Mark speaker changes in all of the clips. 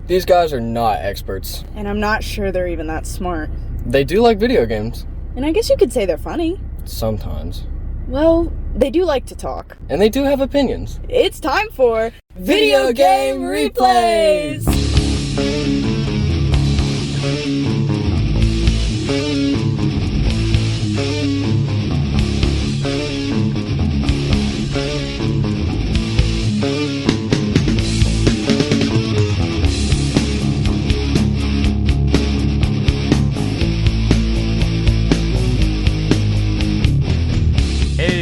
Speaker 1: These guys are not experts.
Speaker 2: And I'm not sure they're even that smart.
Speaker 1: They do like video games.
Speaker 2: And I guess you could say they're funny.
Speaker 1: Sometimes.
Speaker 2: Well, they do like to talk.
Speaker 1: And they do have opinions.
Speaker 2: It's time for Video Game Replays!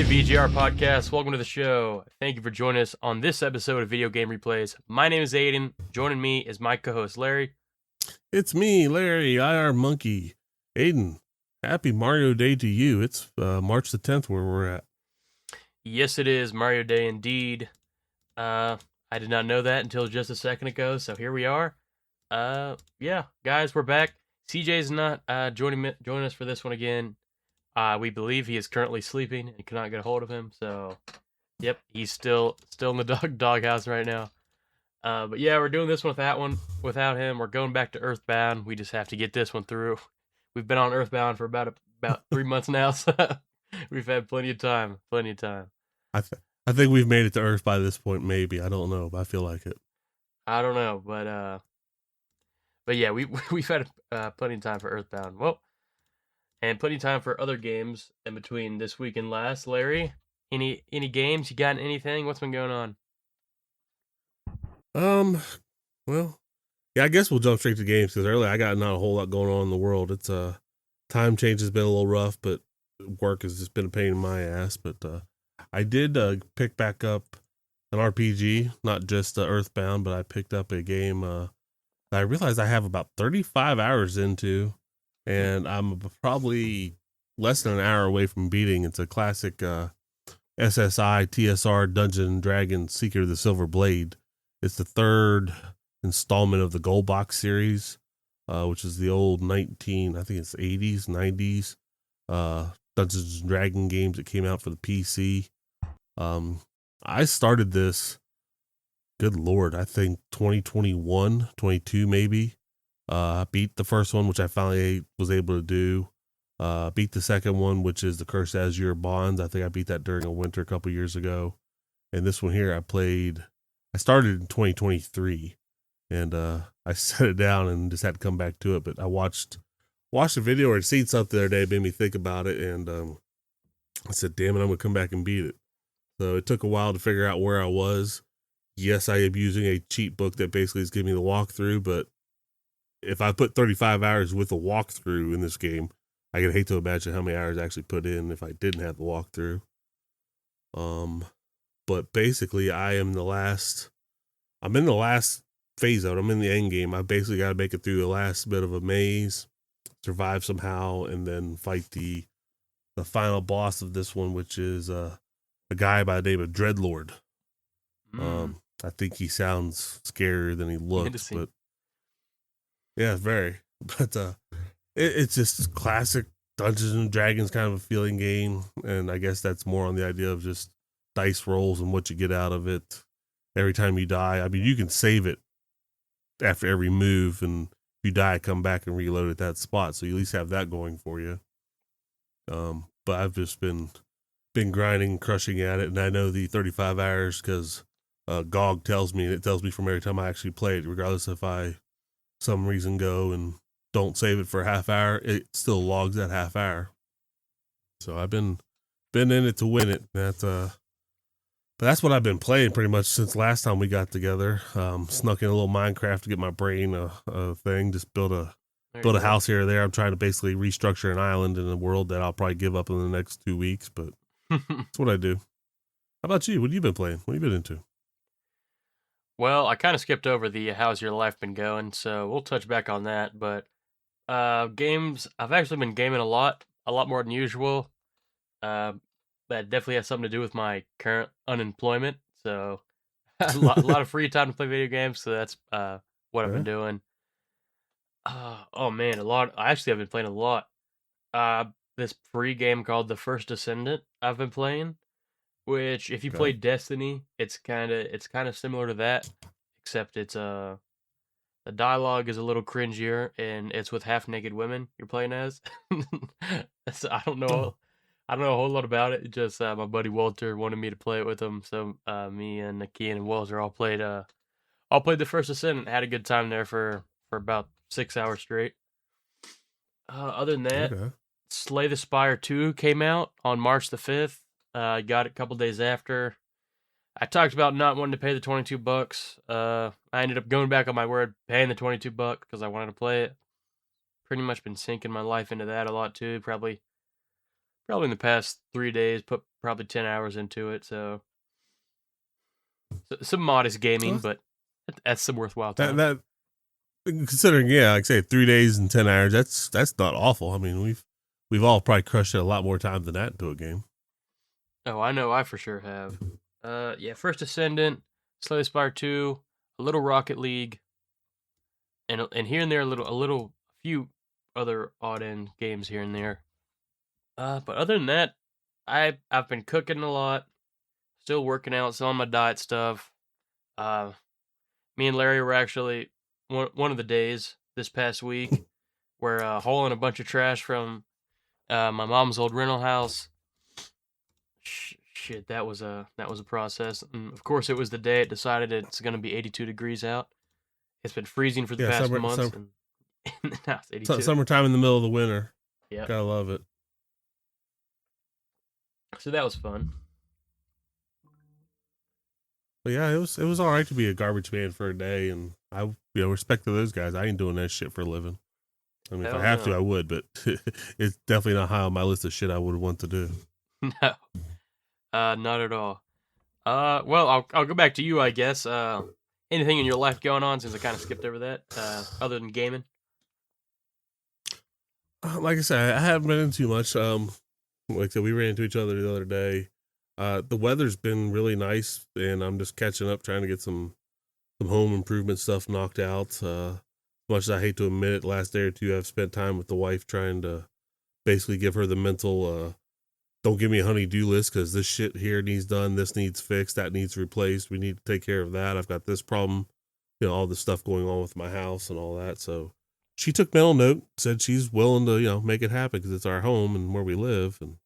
Speaker 3: VGR Podcast, welcome to the show. Thank you for joining us on this episode of Video Game Replays. My name is Aiden. Joining me is my co-host Larry.
Speaker 4: It's me, Larry, IR Monkey. Aiden, happy Mario Day to you. It's March the 10th where we're at.
Speaker 3: Yes, it is Mario Day indeed. I did not know that until just a second ago, so here we are. Yeah, guys, we're back. CJ's not joining us for this one again. We believe he is currently sleeping and cannot get a hold of him. So, yep, he's still in the doghouse right now. But yeah, we're doing this one without him. We're going back to EarthBound. We just have to get this one through. We've been on EarthBound for about 3 months now, so we've had plenty of time.
Speaker 4: I think we've made it to Earth by this point. Maybe, I don't know, but I feel like it.
Speaker 3: I don't know, but yeah, we've had plenty of time for EarthBound. Well. And plenty of time for other games in between this week and last. Larry, any games? You got anything? What's been going on?
Speaker 4: Well, yeah, I guess we'll jump straight to games because earlier I got not a whole lot going on in the world. It's time change has been a little rough, but work has just been a pain in my ass. But I did pick back up an RPG, not just EarthBound, but I picked up a game that I realized I have about 35 hours into. And I'm probably less than an hour away from beating. It's a classic SSI TSR Dungeon Dragon Seeker of the Silver Blade. It's the third installment of the Gold Box series, which is the old 80s, 90s Dungeons and Dragon games that came out for the PC. I started this, good Lord, I think 2021, 22 maybe. Beat the first one, which I finally was able to do. Beat the second one, which is the Cursed Azure Bonds. I think I beat that during a winter a couple years ago. And this one here, I started in 2023, and I set it down and just had to come back to it. But I watched a video or seen something the other day, made me think about it, and I said, "Damn it, I'm gonna come back and beat it." So it took a while to figure out where I was. Yes, I am using a cheat book that basically is giving me the walkthrough, but if I put 35 hours with a walkthrough in this game, I could hate to imagine how many hours I actually put in if I didn't have the walkthrough. But basically I'm in the last phase of it. I'm in the end game. I basically got to make it through the last bit of a maze, survive somehow, and then fight the final boss of this one, which is a guy by the name of Dreadlord. I think he sounds scarier than he looks, but yeah, very. But it's just classic Dungeons and Dragons kind of a feeling game, and I guess that's more on the idea of just dice rolls and what you get out of it every time you die. I mean, you can save it after every move, and if you die, come back and reload at that spot, so you at least have that going for you. But I've just been grinding, crushing at it, and I know the 35 hours because GOG tells me, and it tells me from every time I actually play it, regardless if I some reason go and don't save it for a half hour, it still logs that half hour. So I've been in it to win it. But that's what I've been playing pretty much since last time we got together. Snuck in a little Minecraft to get my brain a thing. Just build a house here or there. I'm trying to basically restructure an island in a world that I'll probably give up in the next 2 weeks, but that's what I do. How about you? What have you been playing? What have you been into?
Speaker 3: Well, I kind of skipped over the how's your life been going, so we'll touch back on that. But games, I've actually been gaming a lot more than usual. That definitely has something to do with my current unemployment. So a lot of free time to play video games. So that's what I've been doing. Oh man, a lot. I actually have been playing a lot. This free game called The First Descendant I've been playing. Which, if you play Destiny, it's kind of similar to that, except it's The dialogue is a little cringier, and it's with half-naked women you're playing as. So I don't know a whole lot about it. Just my buddy Walter wanted me to play it with him, so me and Kian and Walter all played the first Ascent. Had a good time there for about 6 hours straight. Other than that,
Speaker 4: Okay.
Speaker 3: Slay the Spire 2 came out on March the 5th. Got it a couple days after. I talked about not wanting to pay the $22. I ended up going back on my word, paying the $22 because I wanted to play it. Pretty much been sinking my life into that a lot too. Probably in the past 3 days, put probably 10 hours into it. So some modest gaming, but that's some worthwhile time.
Speaker 4: That considering, yeah, like I say, 3 days and 10 hours. That's not awful. I mean, we've all probably crushed it a lot more time than that into a game.
Speaker 3: Oh, I know, I for sure have. Yeah, First Ascendant, Slay the Spire 2, a little Rocket League, and here and there a few other odd end games here and there. But other than that, I've been cooking a lot, still working out, still on my diet stuff. Me and Larry were actually one of the days this past week. We're hauling a bunch of trash from my mom's old rental house. Shit, that was a process. And of course, it was the day it decided it's going to be 82 degrees out. It's been freezing for the past months, and now it's 82.
Speaker 4: Summertime in the middle of the winter.
Speaker 3: Yeah,
Speaker 4: Gotta love it.
Speaker 3: so that was fun.
Speaker 4: But yeah, it was all right to be a garbage man for a day, and I respect to those guys. I ain't doing that shit for a living. I mean, if I have to, I would, but it's definitely not high on my list of shit I would want to do.
Speaker 3: No, not at all. Well, I'll go back to you, I guess. Anything in your life going on, since I kind of skipped over that, other than gaming?
Speaker 4: Like I said, I haven't been into much. Like I said, we ran into each other the other day. The weather's been really nice, and I'm just catching up, trying to get some home improvement stuff knocked out. Much as I hate to admit it, last day or two I've spent time with the wife trying to basically give her the mental don't give me a honey-do list because this shit here needs done, this needs fixed, that needs replaced, we need to take care of that, I've got this problem, all this stuff going on with my house and all that. So she took mental note, said she's willing to make it happen because it's our home and where we live. And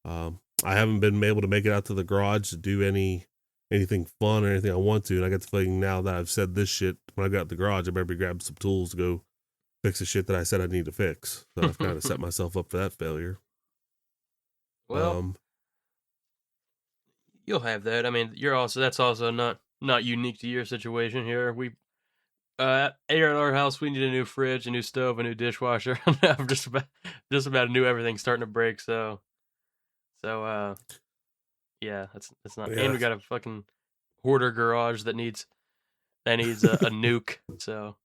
Speaker 4: I haven't been able to make it out to the garage to do anything fun or anything I want to, and I got the feeling now that I've said this shit, when I got to the garage I better be grabbing some tools to go fix the shit that I said I need to fix. So I've kind of set myself up for that failure.
Speaker 3: Well, you'll have that. I mean, that's also not unique to your situation here. We at our house, we need a new fridge, a new stove, a new dishwasher. I'm just about new everything starting to break. So yeah, that's not.
Speaker 4: Yeah.
Speaker 3: And we got a fucking hoarder garage that needs a nuke. So.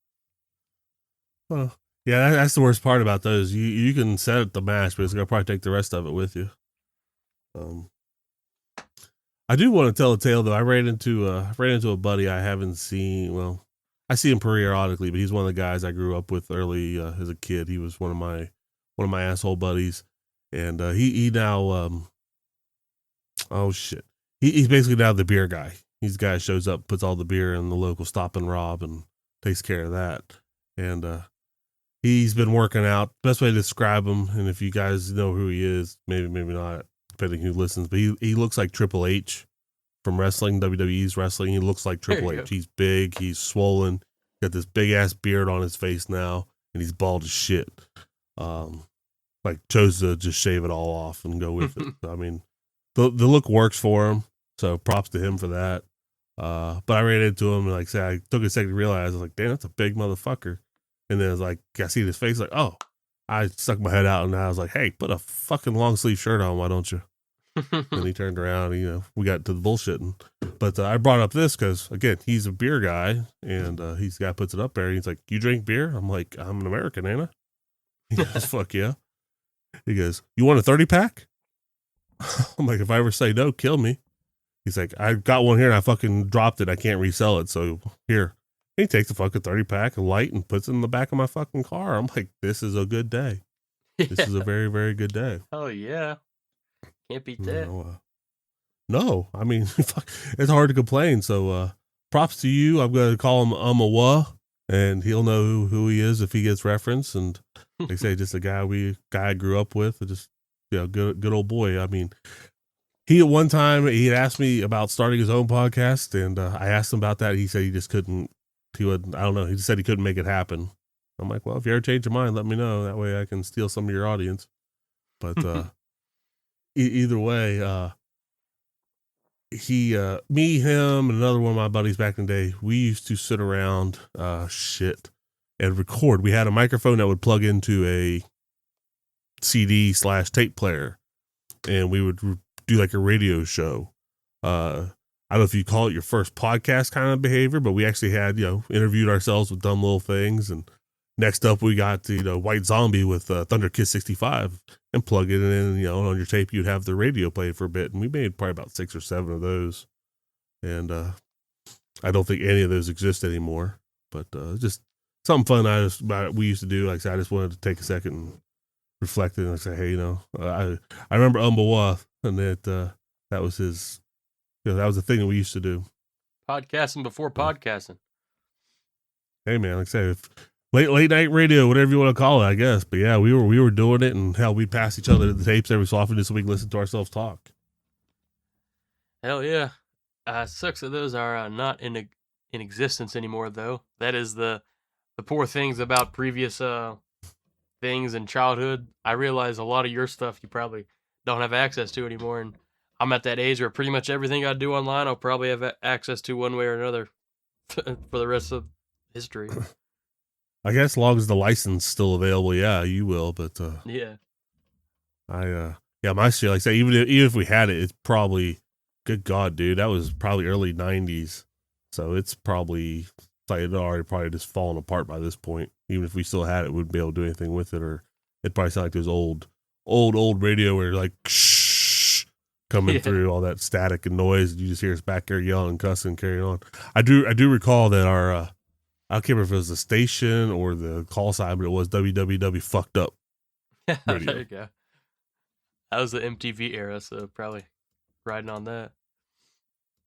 Speaker 4: Well, yeah, that's the worst part about those. You can set it to mash, but it's gonna probably take the rest of it with you. I do want to tell a tale though. I ran into a buddy I haven't seen. Well, I see him periodically, but he's one of the guys I grew up with early as a kid. He was one of my asshole buddies, and he now oh shit, he's basically now the beer guy. He's the guy who shows up, puts all the beer in the local Stop and Rob, and takes care of that. And he's been working out. Best way to describe him, and if you guys know who he is, maybe not, depending who listens, but he looks like Triple H from wrestling, WWE's wrestling. He looks like Triple H. He's big, he's swollen, got this big ass beard on his face now, and he's bald as shit. Like chose to just shave it all off and go with it. I mean, the look works for him, so props to him for that. But I ran into him, and like I said, I took a second to realize, I was like, damn, that's a big motherfucker. And then I was like, I see his face, like, oh, I stuck my head out, and I was like, hey, put a fucking long sleeve shirt on, why don't you? And he turned around, we got to the bullshitting. But I brought up this because, again, he's a beer guy, and he's the guy puts it up there, and he's like, you drink beer? I'm like, I'm an American, ain't I? He goes, fuck yeah. He goes, you want a 30-pack? I'm like, if I ever say no, kill me. He's like, I got one here, and I fucking dropped it. I can't resell it, so here. He takes a fucking 30-pack of light and puts it in the back of my fucking car. I'm like, this is a good day. Yeah. This is a very, very good day.
Speaker 3: Oh, yeah. Can't beat that.
Speaker 4: No, I mean, it's hard to complain. So props to you. I'm going to call him Umawa. and he'll know who he is if he gets referenced. And they say just a guy I grew up with, just good old boy. I mean, he at one time he had asked me about starting his own podcast, and I asked him about that. He said he just couldn't. He would. I don't know. He just said he couldn't make it happen. I'm like, well, if you ever change your mind, let me know. That way I can steal some of your audience. But either way, me, him, and another one of my buddies back in the day, we used to sit around, and record. We had a microphone that would plug into a CD/tape player, and we would do like a radio show. I don't know if you call it your first podcast kind of behavior, but we actually had, interviewed ourselves with dumb little things. And next up, we got White Zombie with Thunder Kiss 65 and plug it in, on your tape, you'd have the radio play for a bit. And we made probably about 6 or 7 of those. And I don't think any of those exist anymore, but just something fun we used to do. Like I said, I just wanted to take a second and reflect and say, hey, I remember Umbawa, and that was his, that was the thing that we used to do.
Speaker 3: Podcasting before podcasting.
Speaker 4: Hey man, like I say, late night radio, whatever you want to call it, I guess. But yeah, we were doing it, and hell, we'd pass each other the tapes every so often just so we can listen to ourselves talk.
Speaker 3: Hell yeah. Sucks that those are not in existence anymore, though. That is the poor things about previous things in childhood. I realize a lot of your stuff you probably don't have access to anymore, and I'm at that age where pretty much everything I do online I'll probably have access to one way or another for the rest of history.
Speaker 4: I guess as long as the license is still available, yeah, you will. But
Speaker 3: yeah,
Speaker 4: my shit, like I say, even if we had it, it's probably, good God, dude, that was probably early 90s. So it's probably, like, it already probably just fallen apart by this point. Even if we still had it, we wouldn't be able to do anything with it, or it'd probably sound like those old radio where like shh coming through, all that static and noise, and you just hear us back there yelling, cussing, carrying on. I do recall that our I can't remember if it was the station or the call sign, but it was www fucked up radio.
Speaker 3: There you go. That was the MTV era, so probably riding on that.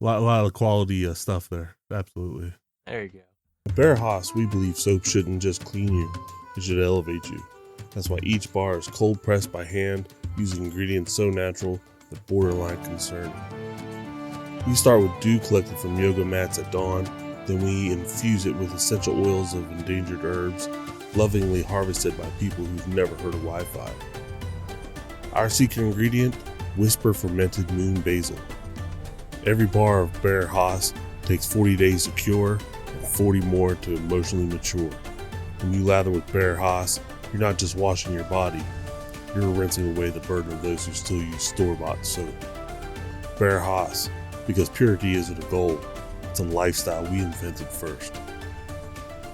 Speaker 4: A lot of quality stuff there. Absolutely.
Speaker 3: There you go.
Speaker 4: At Bear Haas, we believe soap shouldn't just clean you, it should elevate you. That's why each bar is cold pressed by hand using ingredients so natural that borderline concerning. We start with dew collected from yoga mats at dawn, then we infuse it with essential oils of endangered herbs, lovingly harvested by people who've never heard of Wi-Fi. Our secret ingredient, Whisper Fermented Moon Basil. Every bar of Bear Haas takes 40 days to cure and 40 more to emotionally mature. When you lather with Bear Haas, you're not just washing your body, you're rinsing away the burden of those who still use store-bought soap. Bear Haas, because purity isn't a goal, it's a lifestyle we invented first.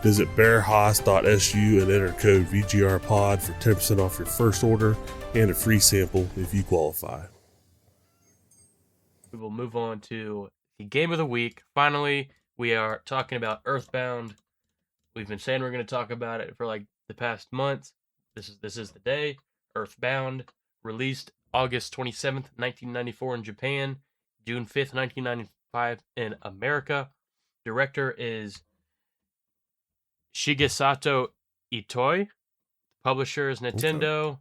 Speaker 4: Visit bearhaas.su and enter code VGRPOD for 10% off your first order and a free sample if you qualify.
Speaker 3: We will move on to the game of the week. Finally, we are talking about EarthBound. We've been saying we're going to talk about it for like the past months. This is the day. EarthBound, released August 27th, 1994 in Japan, June 5th, 1995 in America. Director is Shigesato Itoi. Publisher is Nintendo. Okay.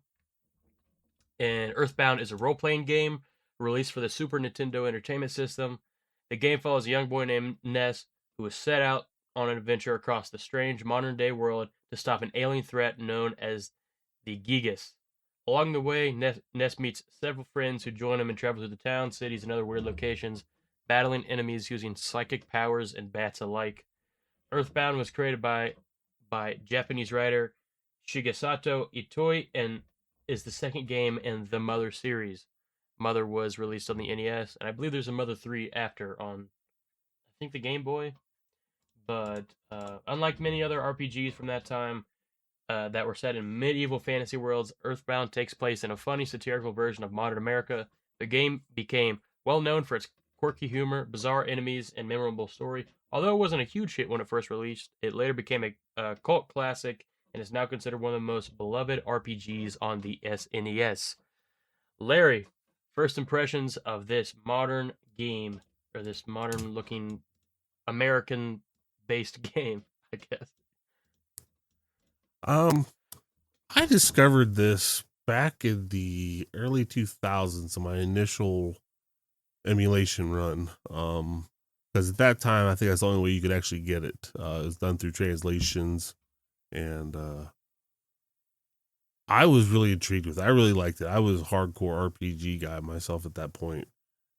Speaker 3: And EarthBound is a role-playing game released for the Super Nintendo Entertainment System. The game follows a young boy named Ness who is set out on an adventure across the strange modern-day world to stop an alien threat known as the Gigas. Along the way, Ness meets several friends who join him and travel through the town, cities, and other weird locations, battling enemies using psychic powers and bats alike. EarthBound was created by Japanese writer Shigesato Itoi and is the second game in the Mother series. Mother was released on the NES, and I believe there's a Mother 3 after on, I think, the Game Boy. But unlike many other RPGs from that time that were set in medieval fantasy worlds, EarthBound takes place in a funny, satirical version of modern America. The game became well known for its quirky humor, bizarre enemies, and memorable story. Although it wasn't a huge hit when it first released, it later became a cult classic and is now considered one of the most beloved RPGs on the SNES. Larry, first impressions of this modern game, or this modern-looking American-based game, I guess.
Speaker 4: Um, I discovered this back in the early 2000s in my initial emulation run. Because at that time, I think that's the only way you could actually get it. It was done through translations, and I was really intrigued with it. I really liked it. I was a hardcore RPG guy myself at that point,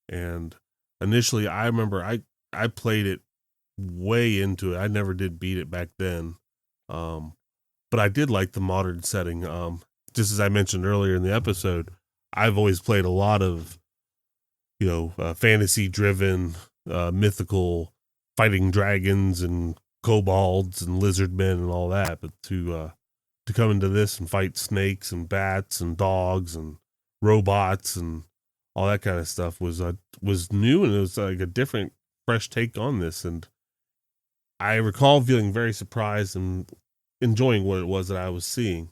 Speaker 4: and initially, I remember I played it way into it. I never did beat it back then, um, but I did like the modern setting. Just as I mentioned earlier in the episode, I've always played a lot of fantasy driven, mythical, fighting dragons and kobolds and lizard men and all that. But to come into this and fight snakes and bats and dogs and robots and all that kind of stuff was new, and it was like a different, fresh take on this. And I recall feeling very surprised and enjoying what it was that I was seeing.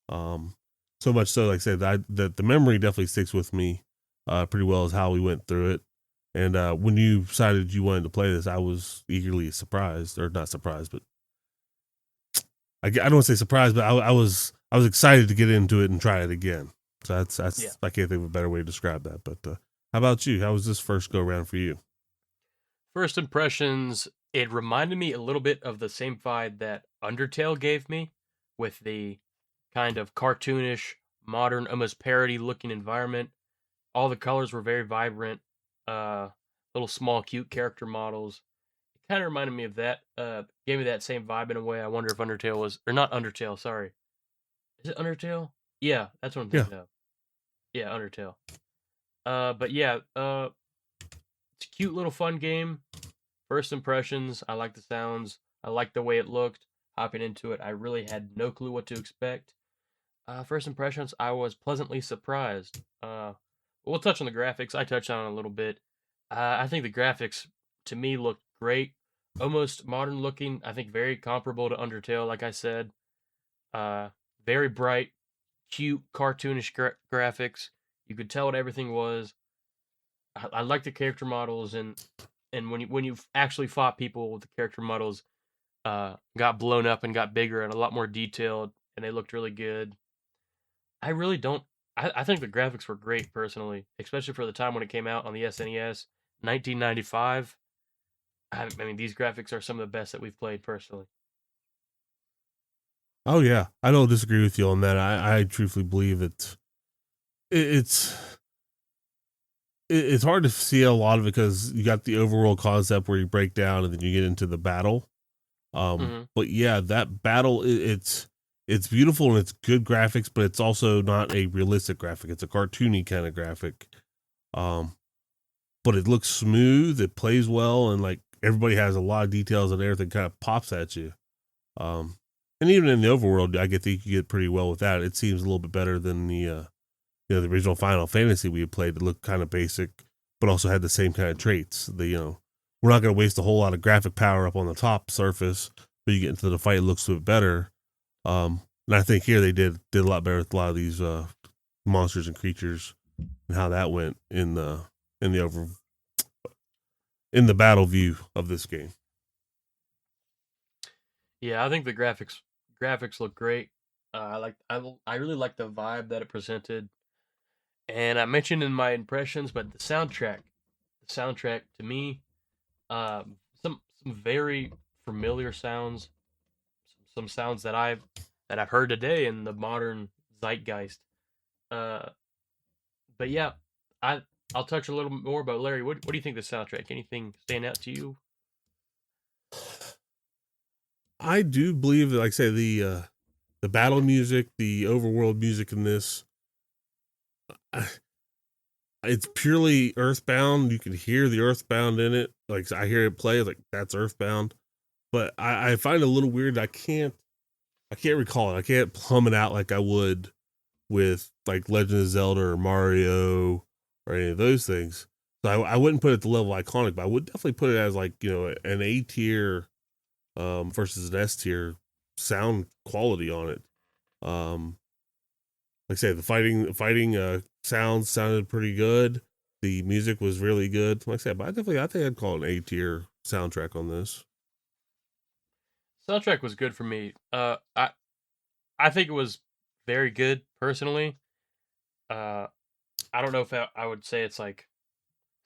Speaker 4: Um, so much so, like I said, that the memory definitely sticks with me pretty well as how we went through it. And when you decided you wanted to play this, I was eagerly surprised, or not surprised, but I don't want to say surprised, but I was excited to get into it and try it again. So that's
Speaker 3: Yeah.
Speaker 4: I can't think of a better way to describe that. But how about you? How was this first go around for you?
Speaker 3: First impressions, it reminded me a little bit of the same vibe that Undertale gave me, with the kind of cartoonish, modern, almost parody looking environment. All the colors were very vibrant, uh, little small, cute character models. It kind of reminded me of that. Gave me that same vibe in a way. I wonder if Undertale was, or not Undertale, sorry. Is it Undertale? Yeah, that's what I'm
Speaker 4: Yeah.
Speaker 3: thinking of. Yeah, Undertale. But yeah, it's a cute little fun game. First impressions, I like the sounds. I like the way it looked. Hopping into it, I really had no clue what to expect. First impressions, I was pleasantly surprised. We'll touch on the graphics. I touched on it a little bit. I think the graphics to me looked great, almost modern looking. I think very comparable to Undertale, like I said. Uh, Very bright, cute, cartoonish graphics. You could tell what everything was. I like the character models, and when you actually fought people with the character models, got blown up and got bigger and a lot more detailed, and they looked really good. I really don't. I think the graphics were great personally, especially for the time when it came out on the SNES, 1995. I mean, these graphics are some of the best that we've played personally.
Speaker 4: Oh yeah, I don't disagree with you on that. I truthfully believe it's it's hard to see a lot of it because you got the overall concept where you break down and then you get into the battle.
Speaker 3: Hmm.
Speaker 4: But yeah, that battle it's beautiful and it's good graphics, but it's also not a realistic graphic. It's a cartoony kind of graphic. Um, but it looks smooth, it plays well, and like everybody has a lot of details and everything kind of pops at you. Um, and even in the overworld, I think you get pretty well with that. It seems a little bit better than the original Final Fantasy we had played. It looked kind of basic, but also had the same kind of traits. We're not going to waste a whole lot of graphic power up on the top surface, but you get into the fight, it looks a bit better. And I think here they did a lot better with a lot of these monsters and creatures and how that went in the over in the battle view of this game.
Speaker 3: Yeah, I think the graphics look great. I really like the vibe that it presented, and I mentioned in my impressions, but the soundtrack to me, some very familiar sounds, some sounds that I've heard today in the modern zeitgeist. Uh, but yeah, I I'll touch a little more about Larry. What do you think of the soundtrack? Anything stand out to you?
Speaker 4: I do believe that, like I say, the battle music, the overworld music in this, it's purely Earthbound. You can hear the Earthbound in it. Like I hear it play, like that's Earthbound. But I find it a little weird. I can't recall it. I can't plumb it out like I would with like Legend of Zelda or Mario or any of those things. So I wouldn't put it at the level iconic, but I would definitely put it as like an A tier versus an S tier sound quality on it. Um, like I say, the fighting sounds sounded pretty good. The music was really good. Like I said, but I think I'd call it an A tier soundtrack on this.
Speaker 3: Soundtrack was good for me. I think it was very good personally. Uh, I don't know if I would say it's like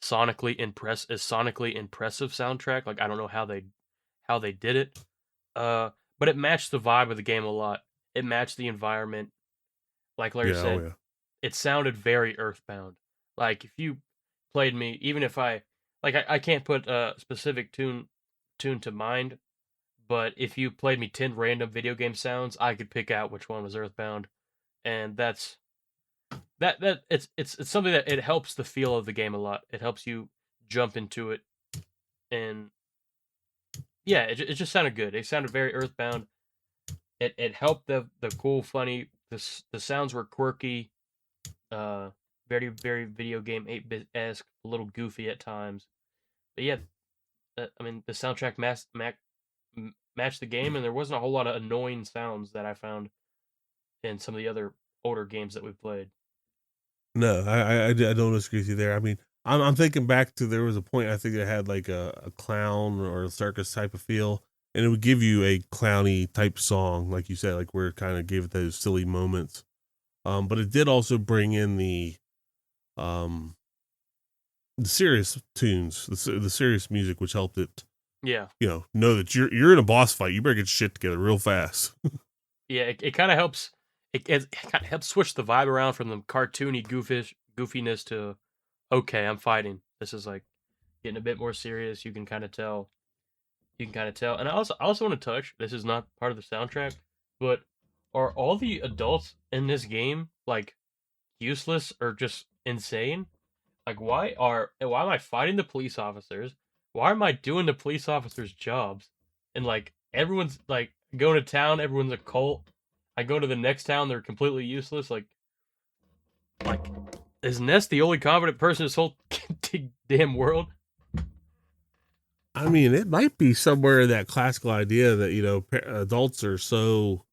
Speaker 3: sonically impressive soundtrack. Like I don't know how they did it. Uh, but it matched the vibe of the game a lot. It matched the environment. Like Larry
Speaker 4: Yeah, oh
Speaker 3: said,
Speaker 4: yeah.
Speaker 3: it sounded very Earthbound. Like if you played me, even if I can't put a specific tune to mind, but if you played me 10 random video game sounds, I could pick out which one was Earthbound. And that it's something that it helps the feel of the game a lot. It helps you jump into it, and yeah, it just sounded good. It sounded very Earthbound. It helped the cool, funny. The sounds were quirky, uh, very video game 8-bit esque, a little goofy at times. But yeah, I mean the soundtrack matched the game, and there wasn't a whole lot of annoying sounds that I found in some of the other older games that we've played.
Speaker 4: No, I don't disagree with you there. I mean, I'm thinking back to there was a point I think it had like a clown or a circus type of feel, and it would give you a clowny type song, like you said, like where it kind of gave it those silly moments. But it did also bring in um the serious tunes, the serious music, which helped it,
Speaker 3: Yeah,
Speaker 4: know that you're in a boss fight. You better get shit together real fast.
Speaker 3: yeah, it kind of helps. It kind of helps switch the vibe around from the cartoony goofiness to okay, I'm fighting. This is like getting a bit more serious. You can kind of tell. You can kind of tell. And I also want to touch. This is not part of the soundtrack, but are all the adults in this game like useless or just insane? Like why am I fighting the police officers? Why am I doing the police officers' jobs? And like everyone's like going to town, everyone's a cult. I go to the next town, they're completely useless. Like is Ness the only competent person in this whole damn world?
Speaker 4: I mean, it might be somewhere in that classical idea that adults are so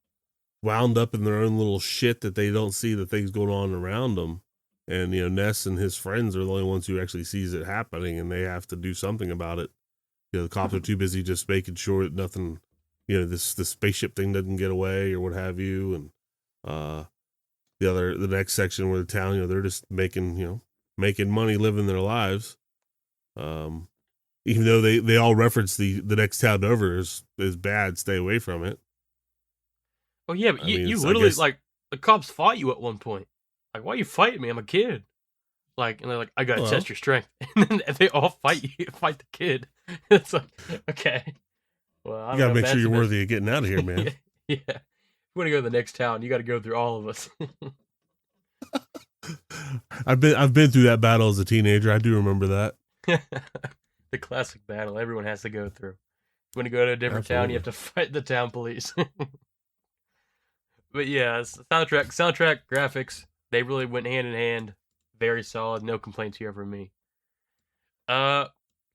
Speaker 4: wound up in their own little shit that they don't see the things going on around them. And Ness and his friends are the only ones who actually sees it happening, and they have to do something about it. The cops are too busy just making sure that nothing, this spaceship thing doesn't get away or what have you. And uh, the next section where the town, they're just making money, living their lives. Um, Even though they all reference the next town over is bad, stay away from it.
Speaker 3: Oh yeah, but
Speaker 4: I mean,
Speaker 3: you
Speaker 4: I
Speaker 3: literally
Speaker 4: guess.
Speaker 3: like the cops fought you at one point. Like, why are you fighting me? I'm a kid. Like, and they're like, I gotta
Speaker 4: Well,
Speaker 3: test your strength, and then they all fight you, fight the kid. It's like, okay, well, I
Speaker 4: you
Speaker 3: don't
Speaker 4: got
Speaker 3: know
Speaker 4: to
Speaker 3: if
Speaker 4: make sure
Speaker 3: that's
Speaker 4: you're
Speaker 3: the best.
Speaker 4: worthy of getting out of here,
Speaker 3: Yeah,
Speaker 4: man.
Speaker 3: yeah. If you want to go to the next town, you got to go through all of us.
Speaker 4: I've been through that battle as a teenager. I do remember that.
Speaker 3: The classic battle everyone has to go through. If you want to go to a different town, you
Speaker 4: Absolutely.
Speaker 3: have to fight the town police. But yeah, soundtrack, graphics, they really went hand in hand. Very solid. No complaints here from me. Uh,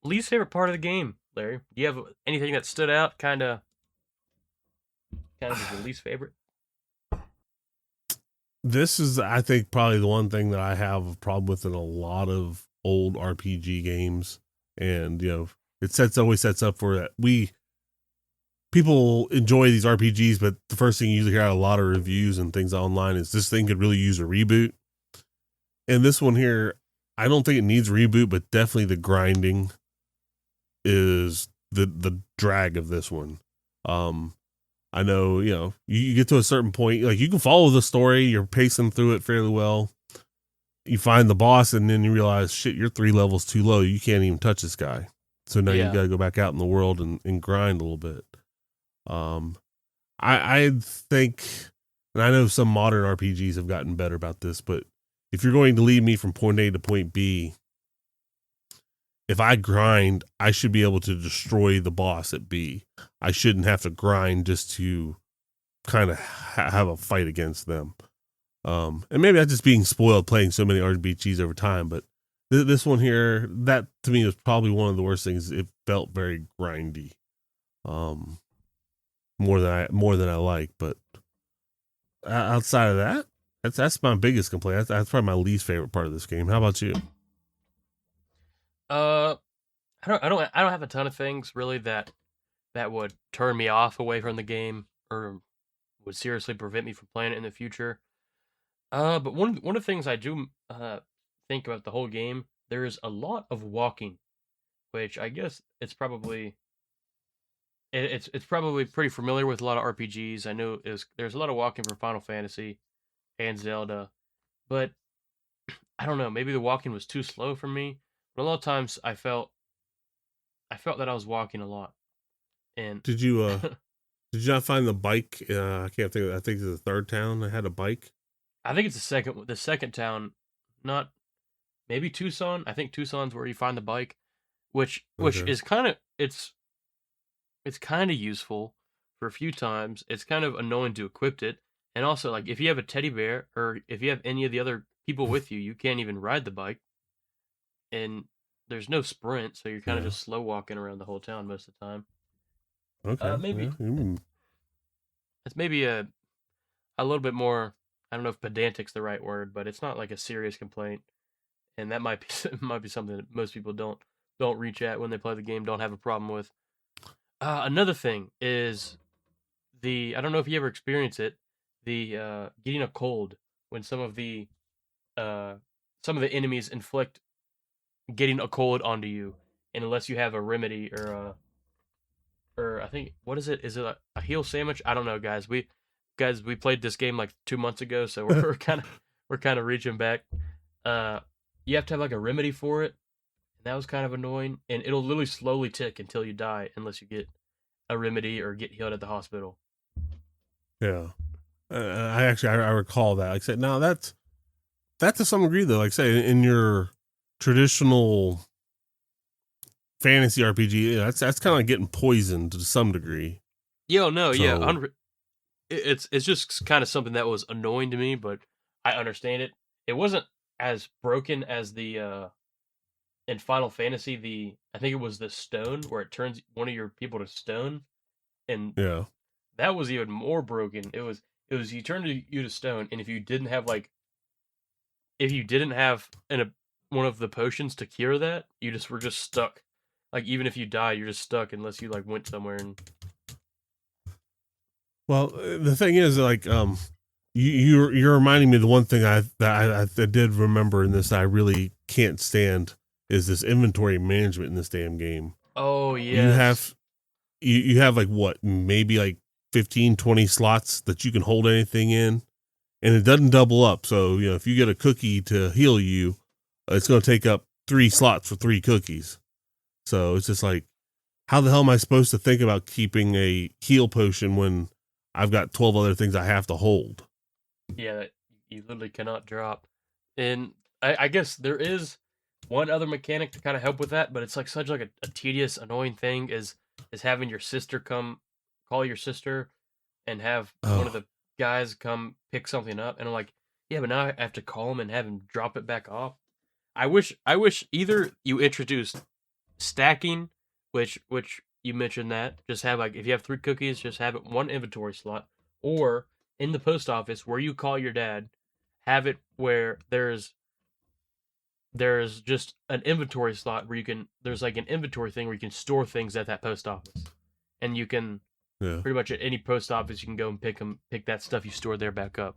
Speaker 3: least favorite part of the game, Larry. Do you have anything that stood out? Kind of as your least favorite.
Speaker 4: This is, I think, probably the one thing that I have a problem with in a lot of old RPG games, and always sets up for that. People enjoy these RPGs, but the first thing you usually hear out of a lot of reviews and things online is this thing could really use a reboot. And this one here, I don't think it needs a reboot, but definitely the grinding is the drag of this one. I know, you get to a certain point, like you can follow the story, you're pacing through it fairly well. You find the boss, and then you realize, shit, you're 3 levels too low. You can't even touch this guy. So now you
Speaker 3: Yeah.
Speaker 4: got to go back out in the world and grind a little bit. Um, I think, and I know some modern RPGs have gotten better about this, but if you're going to lead me from point A to point B, if I grind, I should be able to destroy the boss at B. I shouldn't have to grind just to kind of have a fight against them. And maybe that's just being spoiled playing so many RPGs over time, but this one here, that to me was probably one of the worst things. It felt very grindy, um, more than I like. But outside of that, that's my biggest complaint. That's probably my least favorite part of this game. How about you?
Speaker 3: Uh, I don't have a ton of things really that would turn me off away from the game or would seriously prevent me from playing it in the future. But one of the things I do think about the whole game, there is a lot of walking, which I guess it's probably pretty familiar with a lot of RPGs. I know there's a lot of walking for Final Fantasy and Zelda, but I don't know, maybe the walking was too slow for me. But a lot of times I felt that I was walking a lot. And
Speaker 4: Did you did you not find the bike? I can't think. I think it's the third town that had a bike.
Speaker 3: I think it's the second town, not maybe Tucson. I think Tucson's where you find the bike, which
Speaker 4: Okay.
Speaker 3: is it's kind of useful for a few times. It's kind of annoying to equip it. And also, like, if you have a teddy bear or if you have any of the other people with you, you can't even ride the bike. And there's no sprint, so you're kind of
Speaker 4: Yeah.
Speaker 3: just slow walking around the whole town most of the time.
Speaker 4: Okay.
Speaker 3: Maybe
Speaker 4: Yeah.
Speaker 3: it's maybe a little bit more. I don't know if pedantic's the right word, but it's not like a serious complaint, and that might be might be something that most people don't reach at when they play the game. Don't have a problem with. Another thing is I don't know if you ever experience it, the getting a cold when uh some of the enemies inflict getting a cold onto you, and unless you have a remedy or I think, what is it? Is it a heal sandwich? I don't know, guys. We played this game like 2 months ago, so we're kind of reaching back. Uh, you have to have like a remedy for it, and that was kind of annoying. And it'll literally slowly tick until you die, unless you get a remedy or get healed at the hospital.
Speaker 4: Yeah. I recall that. Like I said, now that's to some degree though. Like I say, in your traditional fantasy RPG, that's kind of like getting poisoned to some degree.
Speaker 3: Yo, no, yeah,
Speaker 4: So
Speaker 3: it's just kind of something that was annoying to me, but I understand it. It wasn't as broken as the in Final Fantasy, I think it was the stone where it turns one of your people to stone, and
Speaker 4: yeah,
Speaker 3: that was even more broken. It was you turned you to stone, and if you didn't have one of the potions to cure that, you just were just stuck. Like, even if you die, you're just stuck unless you like went somewhere and
Speaker 4: well, the thing is, like, you're reminding me of the one thing I did remember in this that I really can't stand is this inventory management in this damn game.
Speaker 3: oh
Speaker 4: You
Speaker 3: yes,
Speaker 4: have you have like what, maybe like 15, 20 slots that you can hold anything in, and it doesn't double up. So if you get a cookie to heal you, it's going to take up 3 slots for 3 cookies. So it's just like, how the hell am I supposed to think about keeping a heal potion when I've got 12 other things I have to hold?
Speaker 3: yeah, that you literally cannot drop. And I guess there is one other mechanic to kind of help with that, but it's like such like a tedious, annoying thing is having your sister call your sister and have one of
Speaker 4: Oh,
Speaker 3: the guys come pick something up, and I'm like, yeah, but now I have to call him and have him drop it back off. I wish either you introduced stacking, which you mentioned that just have, like, if you have 3 cookies, just have it one inventory slot, or in the post office where you call your dad, have it where there's just an inventory slot where there's like an inventory thing where you can store things at that post office, and you can
Speaker 4: yeah.
Speaker 3: pretty much at any post office you can go and pick that stuff you stored there back up.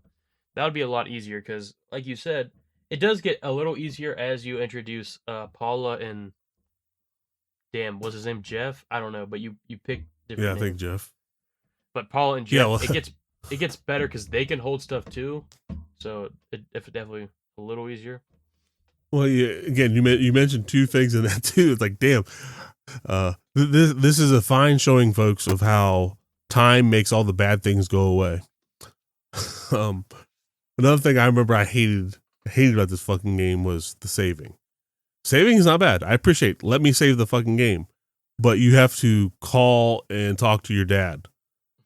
Speaker 3: That would be a lot easier because, like you said, it does get a little easier as you introduce Paula and, damn, what's his name, Jeff? I don't know, but you pick
Speaker 4: Yeah,
Speaker 3: different
Speaker 4: I think
Speaker 3: names.
Speaker 4: Jeff.
Speaker 3: But Paula and
Speaker 4: Yeah,
Speaker 3: Jeff,
Speaker 4: well,
Speaker 3: it gets better because they can hold stuff too, so it's definitely a little easier.
Speaker 4: well, yeah, again, you mentioned 2 things in that too. It's like, damn, this is a fine showing, folks, of how time makes all the bad things go away. um, Another thing I remember I hated about this fucking game was the saving. Saving is not bad. I appreciate. Let me save the fucking game, but you have to call and talk to your dad,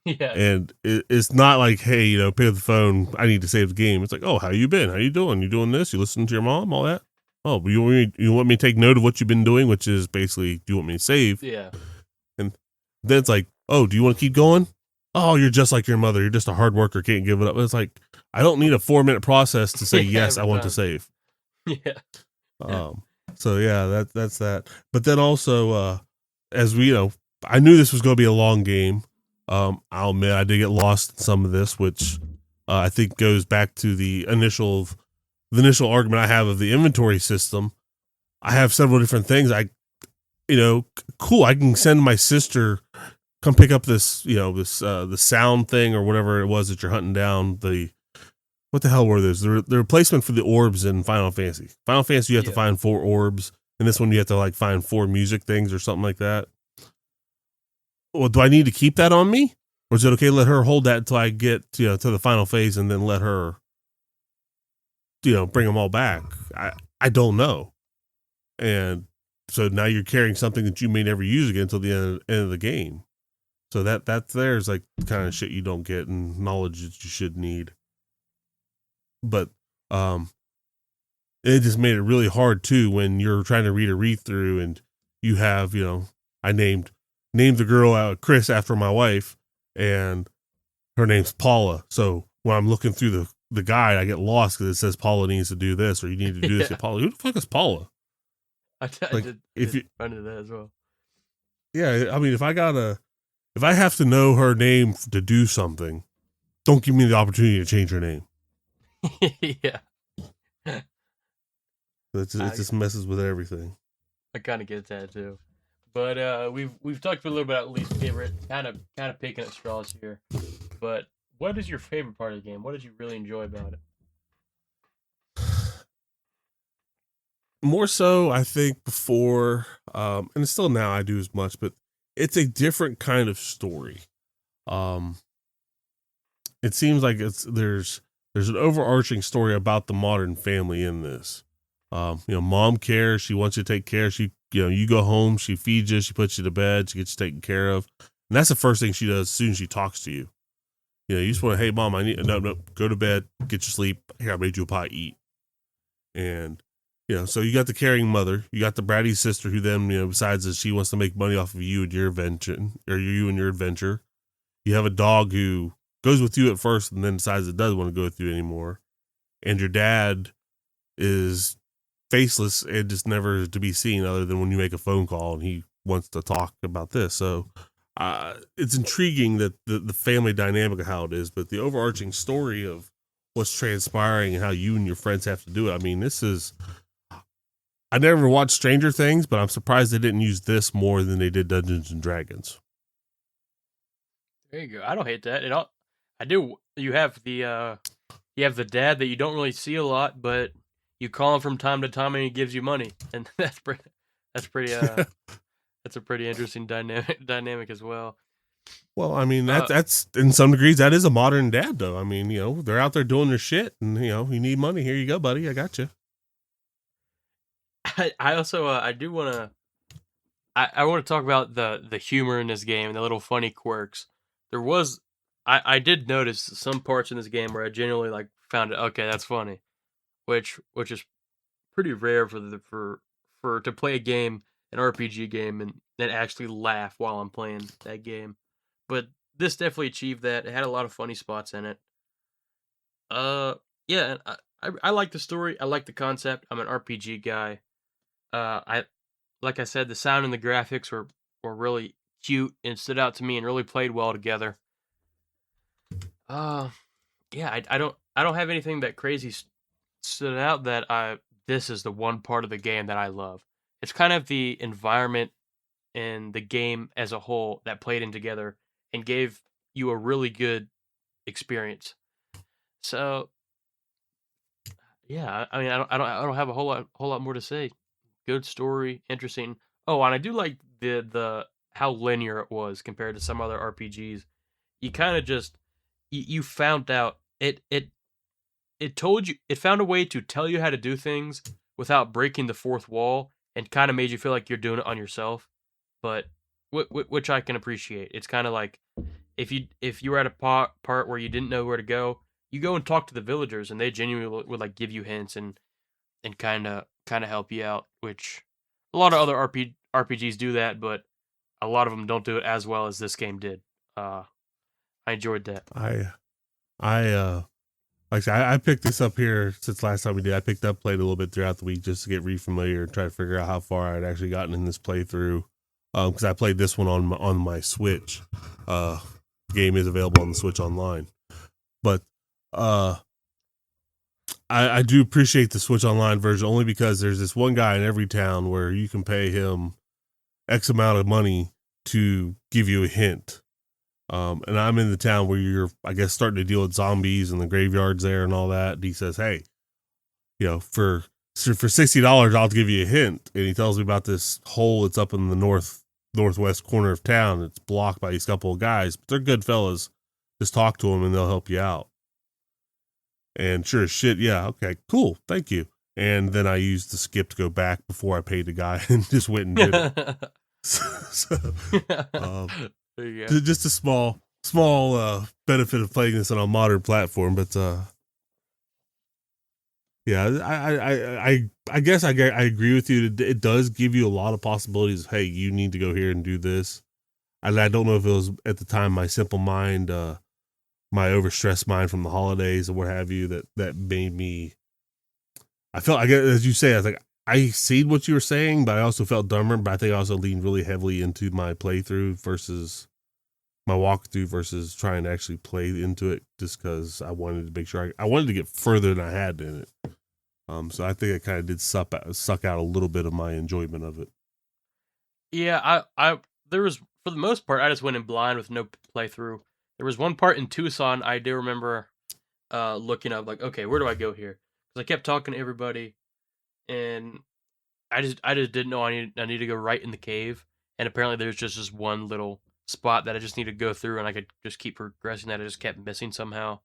Speaker 3: Yeah,
Speaker 4: and it's not like, hey, pick up the phone. I need to save the game. It's like, oh, how you been? How you doing? You doing this? You listening to your mom? All that. Oh, but you want me to take note of what you've been doing, which is basically, do you want me to save?
Speaker 3: yeah,
Speaker 4: And then it's like, oh, do you want to keep going? Oh, you're just like your mother. You're just a hard worker. Can't give it up. It's like, I don't need a 4-minute process to say,
Speaker 3: yeah.
Speaker 4: yes, I
Speaker 3: Every
Speaker 4: want to
Speaker 3: time.
Speaker 4: save.
Speaker 3: Yeah,
Speaker 4: Um, so yeah, that's that. But then also, as we, I knew this was going to be a long game. I'll admit I did get lost in some of this, which I think goes back to the initial argument I have of the inventory system. I have several different things. Cool. I can send my sister come pick up this, the sound thing or whatever it was that you're hunting down. What the hell were those? The replacement for the orbs in Final Fantasy. Final Fantasy, you have to find 4 orbs. And this one, you have to find 4 music things or something like that. Well, do I need to keep that on me? Or is it okay to let her hold that until I get, to the final phase and then let her, bring them all back? I don't know. And so now you're carrying something that you may never use again until the end of the game. So that's there's the kind of shit you don't get and knowledge that you should need. But it just made it really hard too when you're trying to read a read through and you have, I named the girl Chris after my wife, and her name's Paula. So when I'm looking through the guide, I get lost because it says Paula needs to do this or you need to do this. Yeah. Paula, who the fuck is Paula?
Speaker 3: I did run into that as well.
Speaker 4: Yeah, I mean, if I have to know her name to do something, don't give me the opportunity to change her name.
Speaker 3: Yeah.
Speaker 4: It just messes with everything.
Speaker 3: I kind of get that too. But we've talked a little bit about least favorite, kind of picking at straws here. But what is your favorite part of the game? What did you really enjoy about it?
Speaker 4: More so, I think before, and it's still now I do as much, but it's a different kind of story. It seems like there's an overarching story about the modern family in this. Mom cares. She wants you to take care. You go home, she feeds you, she puts you to bed, she gets you taken care of. And that's the first thing she does as soon as she talks to you. You just want to, hey, Mom, no, go to bed, get your sleep. Here, I made you a pie, eat. And, so you got the caring mother, you got the bratty sister who then, besides that she wants to make money off of you and your invention, or you and your adventure. You have a dog who goes with you at first and then decides it doesn't want to go with you anymore. And your dad is faceless and just never to be seen other than when you make a phone call and he wants to talk about this. So it's intriguing that the family dynamic of how it is, but the overarching story of what's transpiring and how you and your friends have to do it. I mean, I never watched Stranger Things, but I'm surprised they didn't use this more than they did Dungeons and Dragons.
Speaker 3: There you go. I don't hate that at all. I do. You have the dad that you don't really see a lot, but you call him from time to time and he gives you money, and that's pretty. That's a pretty interesting dynamic as well.
Speaker 4: Well, I mean that's in some degrees that is a modern dad, though. I mean, they're out there doing their shit, and you need money. Here you go, buddy. I got you.
Speaker 3: I also I do want to. I want to talk about the humor in this game and the little funny quirks. I did notice some parts in this game where I genuinely found it okay, that's funny, which is pretty rare for to play a game, an RPG game, and then actually laugh while I'm playing that game. But this definitely achieved that. It had a lot of funny spots in it. Yeah, I like the story. I like the concept. I'm an RPG guy. Like I said, the sound and the graphics were really cute and stood out to me and really played well together. Yeah, I don't have anything that crazy stood out that this is the one part of the game that I love. It's kind of the environment and the game as a whole that played in together and gave you a really good experience. So, yeah, I mean, I don't have a whole lot more to say. Good story, interesting. Oh, and I do like the how linear it was compared to some other RPGs. You kind of just you found out it told you, it found a way to tell you how to do things without breaking the fourth wall, and kind of made you feel like you're doing it on yourself. But which I can appreciate. It's kind of like if you were at a part where you didn't know where to go, you go and talk to the villagers, and they genuinely would give you hints and kind of help you out. Which a lot of other RPGs do that, but a lot of them don't do it as well as this game did. I enjoyed that.
Speaker 4: Like I said, I picked this up here since last time we did. I picked up, played a little bit throughout the week just to get re-familiar and try to figure out how far I'd actually gotten in this playthrough. Because I played this one on my Switch. The game is available on the Switch Online. But I do appreciate the Switch Online version only because there's this one guy in every town where you can pay him X amount of money to give you a hint. And I'm in the town where you're, I guess, starting to deal with zombies and the graveyards there and all that. And he says, "Hey, for $60, I'll give you a hint." And he tells me about this hole that's up in the northwest corner of town. It's blocked by these couple of guys, but they're good fellas. Just talk to them and they'll help you out. And sure as shit, yeah, okay, cool, thank you. And then I used the skip to go back before I paid the guy and just went and did it. So,
Speaker 3: there you go.
Speaker 4: just a small benefit of playing this on a modern platform, but yeah, I guess I agree with you. It does give you a lot of possibilities. Hey, you need to go here and do this. I don't know if it was at the time my simple mind, my overstressed mind from the holidays or what have you, that made me. I felt, I guess, as you say, I was like, I see what you were saying, but I also felt dumber. But I think I also leaned really heavily into my playthrough versus my walkthrough versus trying to actually play into it, just because I wanted to make sure I wanted to get further than I had in it. So I think it kind of did suck out a little bit of my enjoyment of it.
Speaker 3: Yeah, I there was, for the most part, I just went in blind with no playthrough. There was one part in Tucson I do remember looking up, like, okay, where do I go here? Because I kept talking to everybody, and I just didn't know I need to go right in the cave. And apparently there's just this one little spot that I just need to go through, and I could just keep progressing that. I just kept missing somehow.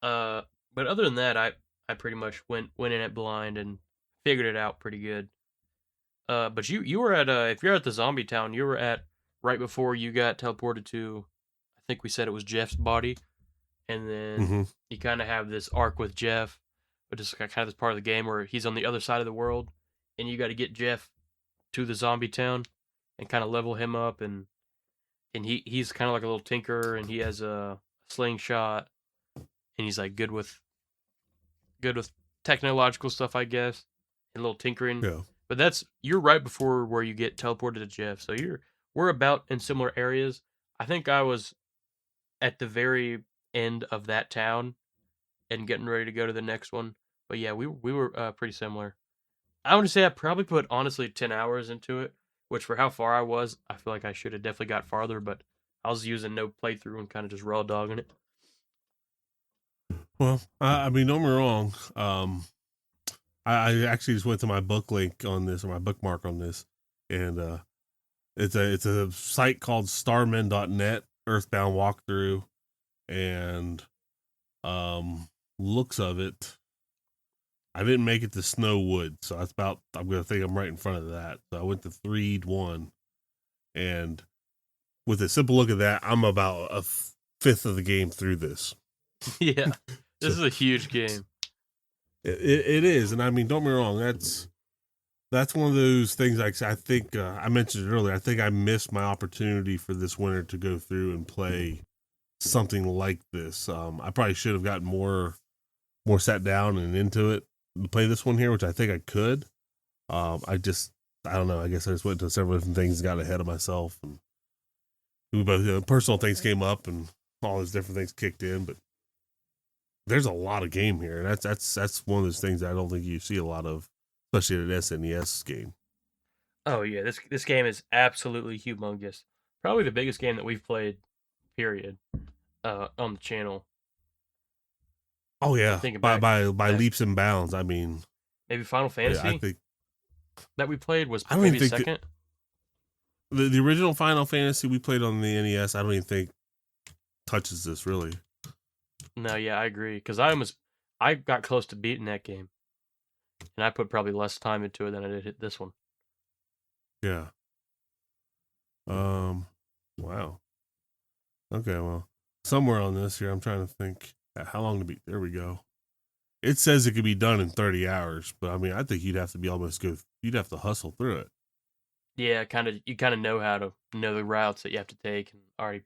Speaker 3: But other than that, I pretty much went in it blind and figured it out pretty good. But you were at if you're at the zombie town, you were at right before you got teleported to, I think we said it was Jeff's body, and then you kind of have this arc with Jeff, but it's kind of this part of the game where he's on the other side of the world, and you got to get Jeff to the zombie town and kind of level him up, and he's kind of like a little tinker, and he has a slingshot, and he's like good with technological stuff, I guess, and a little tinkering.
Speaker 4: Yeah.
Speaker 3: But you're right before where you get teleported to Jeff, so we're about in similar areas. I think I was at the very end of that town and getting ready to go to the next one. But yeah, we were pretty similar. I want to say I probably put honestly 10 hours into it, which for how far I was, I feel like I should have definitely got farther, but I was using no playthrough and kind of just raw dogging it.
Speaker 4: Well, I mean, don't get me wrong. I actually just went to my book link on this, or my bookmark on this, and it's a site called starmen.net, EarthBound walkthrough, and looks of it. I didn't make it to Snowwood, so I'm gonna think I'm right in front of that. So I went to 3-1, and with a simple look at that, I'm about a fifth of the game through this.
Speaker 3: Yeah, this is a huge game.
Speaker 4: It is, and I mean, don't get me wrong. That's one of those things. Like I think I mentioned it earlier. I think I missed my opportunity for this winter to go through and play something like this. I probably should have gotten more sat down and into it to play this one here, which I think I could. I don't know. I guess I just went to several different things, got ahead of myself, and personal things came up, and all these different things kicked in. But there's a lot of game here, and that's one of those things that I don't think you see a lot of, especially in an SNES game.
Speaker 3: Oh yeah, this game is absolutely humongous. Probably the biggest game that we've played, period, on the channel.
Speaker 4: Oh yeah, by leaps and bounds. I mean,
Speaker 3: maybe Final Fantasy.
Speaker 4: I think
Speaker 3: that we played was
Speaker 4: I don't
Speaker 3: maybe
Speaker 4: even think
Speaker 3: second.
Speaker 4: The original Final Fantasy we played on the NES, I don't even think touches this really.
Speaker 3: No, yeah, I agree. Because I got close to beating that game, and I put probably less time into it than I did hit this one.
Speaker 4: Yeah. Wow. Okay, well, somewhere on this here, I'm trying to think how long to beat. There we go. It says it could be done in 30 hours, but I mean, I think you'd have to you'd have to hustle through it.
Speaker 3: Yeah, you kind of know how to know the routes that you have to take, and already.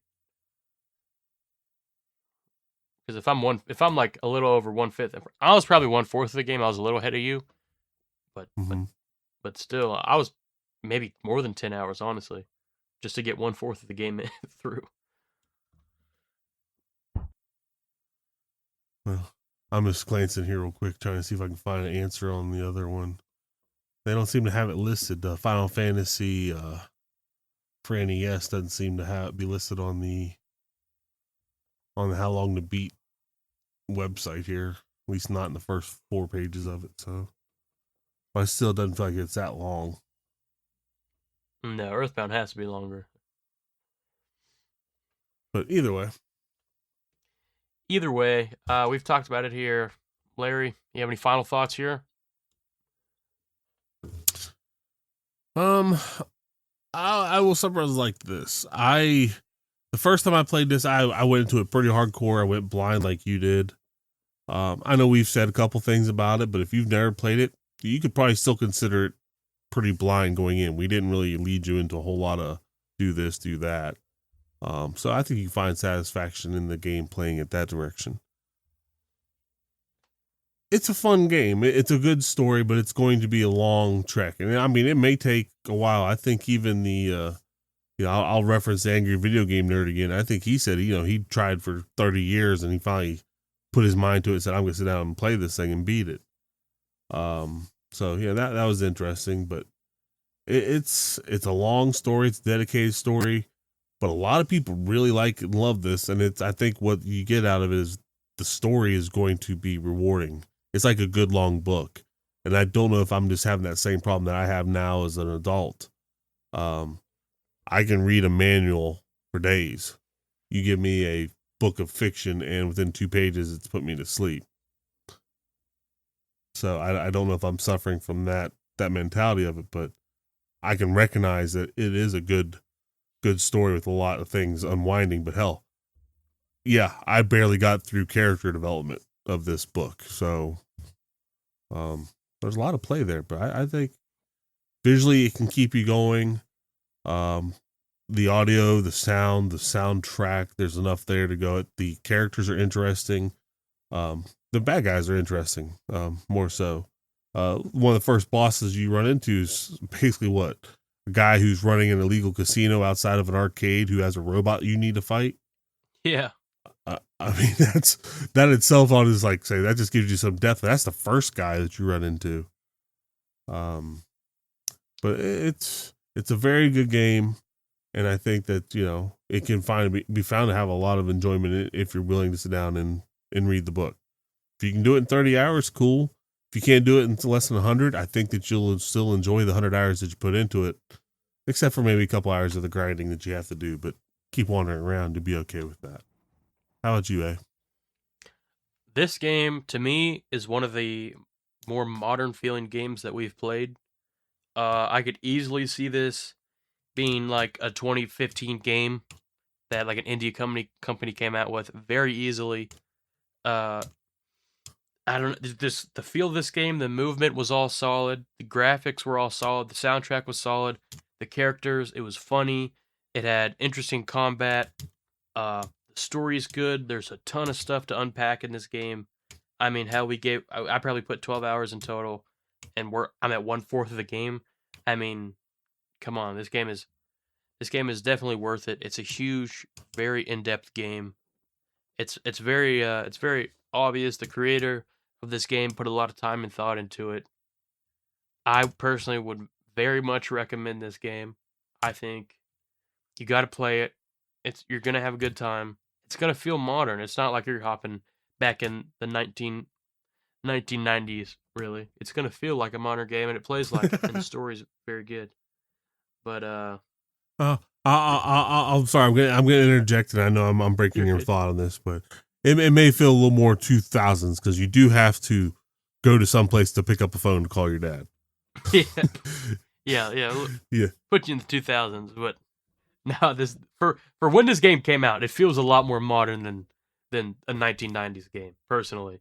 Speaker 3: Because if I'm like a little over 1/5, I was probably 1/4 of the game. I was a little ahead of you, but still, I was maybe more than 10 hours, honestly, just to get 1/4 of the game through.
Speaker 4: Well, I'm just glancing here real quick, trying to see if I can find an answer on the other one. They don't seem to have it listed. Final Fantasy for NES doesn't seem to be listed on the How Long to Beat website here. At least not in the first 4 pages of it. So, but it still doesn't feel like it's that long.
Speaker 3: No, EarthBound has to be longer.
Speaker 4: But either way,
Speaker 3: we've talked about it here. Larry, you have any final thoughts here?
Speaker 4: I will summarize like this. The first time I played this, I went into it pretty hardcore. I went blind like you did. I know we've said a couple things about it, but if you've never played it, you could probably still consider it pretty blind going in. We didn't really lead you into a whole lot of do this, do that. So I think you find satisfaction in the game playing it that direction. It's a fun game. It's a good story, but it's going to be a long trek. And I mean, it may take a while. I think even I'll reference the Angry Video Game Nerd again. I think he said, he tried for 30 years and he finally put his mind to it and said, I'm going to sit down and play this thing and beat it. So yeah, that was interesting, but it's a long story. It's a dedicated story, but a lot of people really like and love this. And I think what you get out of it is the story is going to be rewarding. It's like a good long book. And I don't know if I'm just having that same problem that I have now as an adult. I can read a manual for days. You give me a book of fiction and within 2 pages, it's put me to sleep. So I don't know if I'm suffering from that mentality of it, but I can recognize that it is a good story with a lot of things unwinding. But hell, yeah, I barely got through character development of this book. So there's a lot of play there, but I think visually it can keep you going. The audio, the sound, the soundtrack, there's enough there to go. The characters are interesting. The bad guys are interesting, more so. One of the first bosses you run into is basically a guy who's running an illegal casino outside of an arcade who has a robot you need to fight.
Speaker 3: Yeah.
Speaker 4: I mean, that itself on is like, say, that just gives you some depth. That's the first guy that you run into. But it's a very good game. And I think that, it can be found to have a lot of enjoyment if you're willing to sit down and read the book. If you can do it in 30 hours, cool. If you can't do it in less than 100, I think that you'll still enjoy the 100 hours that you put into it, except for maybe a couple hours of the grinding that you have to do, but keep wandering around to be okay with that. How about you, A?
Speaker 3: This game, to me, is one of the more modern feeling games that we've played. I could easily see this being like a 2015 game that like an indie company came out with very easily. I don't know, the feel of this game, the movement was all solid, the graphics were all solid, the soundtrack was solid, the characters, it was funny, it had interesting combat, the story's good, there's a ton of stuff to unpack in this game. I mean, hell, I probably put 12 hours in total, and I'm at 1/4 of the game. I mean, come on, this game is definitely worth it. It's a huge, very in-depth game. It's very obvious the creator of this game put a lot of time and thought into it. I personally would very much recommend this game. I think you got to play it. You're going to have a good time. It's going to feel modern. It's not like you're hopping back in the 1990s, really. It's going to feel like a modern game, and it plays like it, and the story's very good. But
Speaker 4: I'm sorry. I'm gonna interject, and I know I'm breaking your thought on this, but it may feel a little more 2000s because you do have to go to some place to pick up a phone to call your dad.
Speaker 3: yeah. Put you in the 2000s, but now for when this game came out, it feels a lot more modern than a 1990s game. Personally,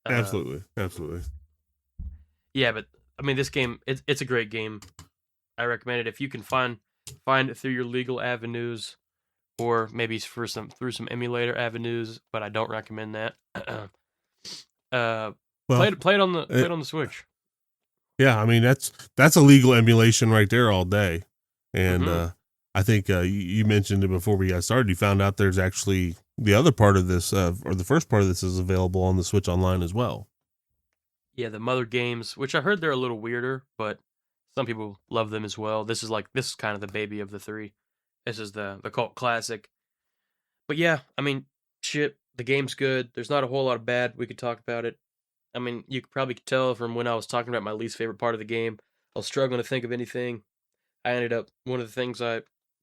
Speaker 4: absolutely.
Speaker 3: Yeah, but I mean, this game it's a great game. I recommend it if you can find it through your legal avenues, or maybe through some emulator avenues. But I don't recommend that. Play it on the Switch.
Speaker 4: Yeah, I mean that's a legal emulation right there all day, and I think you mentioned it before we got started. You found out there's actually the other part of this, or the first part of this, is available on the Switch Online as well.
Speaker 3: Yeah, the Mother games, which I heard they're a little weirder, but some people love them as well. This is kind of the baby of the three. This is the cult classic. But yeah, I mean, shit, the game's good. There's not a whole lot of bad. We could talk about it. I mean, you could probably tell from when I was talking about my least favorite part of the game. I was struggling to think of anything. I ended up one of the things I